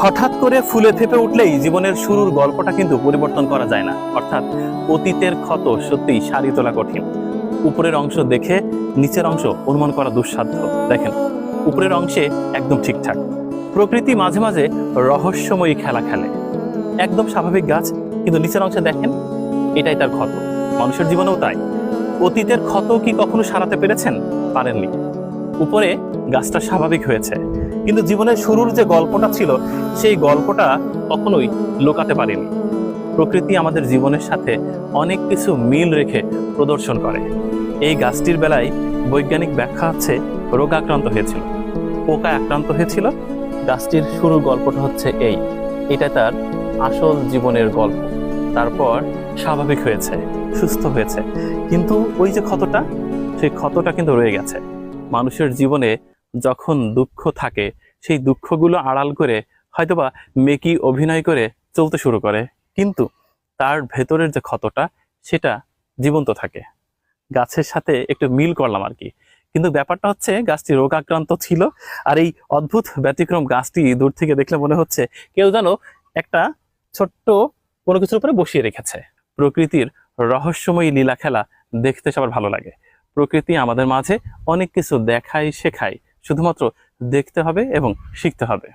হঠাৎ করে ফুলে ফেপে উঠলেই জীবনের শুরুর গল্পটা কিন্তু পরিবর্তন করা যায় না। অর্থাৎ অতীতের ক্ষত সত্যিই সারি তোলা কঠিন। উপরের অংশ দেখে নিচের অংশ অনুমান করা দুঃসাধ্য। দেখেন, উপরের অংশে একদম ঠিকঠাক, প্রকৃতি মাঝে মাঝে রহস্যময়ী খেলা খেলে। একদম স্বাভাবিক গাছ, কিন্তু নিচের অংশে দেখেন, এটাই তার ক্ষত। মানুষের জীবনেও তাই। অতীতের ক্ষত কি কখনো সারাতে পেরেছেন? পারেননি। উপরে গাছটা স্বাভাবিক হয়েছে, কিন্তু জীবনের শুরুর যে গল্পটা ছিল সেই গল্পটা কখনোই লুকাতে পারেনি। প্রকৃতি আমাদের জীবনের সাথে অনেক কিছু মিল রেখে প্রদর্শন করে। এই গাছটির বেলায় বৈজ্ঞানিক ব্যাখ্যা হচ্ছে রোগাক্রান্ত হয়েছিল, পোকায় আক্রান্ত হয়েছিল। গাছটির শুরুর গল্পটা হচ্ছে এটা তার আসল জীবনের গল্প। তারপর স্বাভাবিক হয়েছে, সুস্থ হয়েছে, কিন্তু ওই যে ক্ষতটা, সেই ক্ষতটা কিন্তু রয়ে গেছে। মানুষের জীবনে যখন দুঃখ থাকে, সেই দুঃখগুলো আড়াল করে হয়তোবা মেকি অভিনয় করে চলতে শুরু করে, কিন্তু তার ভেতরের যে ক্ষতটা সেটা জীবন্ত থাকে। গাছের সাথে একটু মিল করলাম আর কি। কিন্তু ব্যাপারটা হচ্ছে, গাছটি রোগাক্রান্ত ছিল, আর এই অদ্ভুত ব্যতিক্রম গাছটি দূর থেকে দেখলে মনে হচ্ছে কেউ যেন একটা ছোট্ট কোনো কিছুর উপরে বসিয়ে রেখেছে। প্রকৃতির রহস্যময়ী লীলা খেলা দেখতে সবার ভালো লাগে। প্রকৃতি আমাদের মাঝে অনেক কিছু দেখায়, শেখায়, শুধুমাত্র দেখতে হবে এবং শিখতে হবে।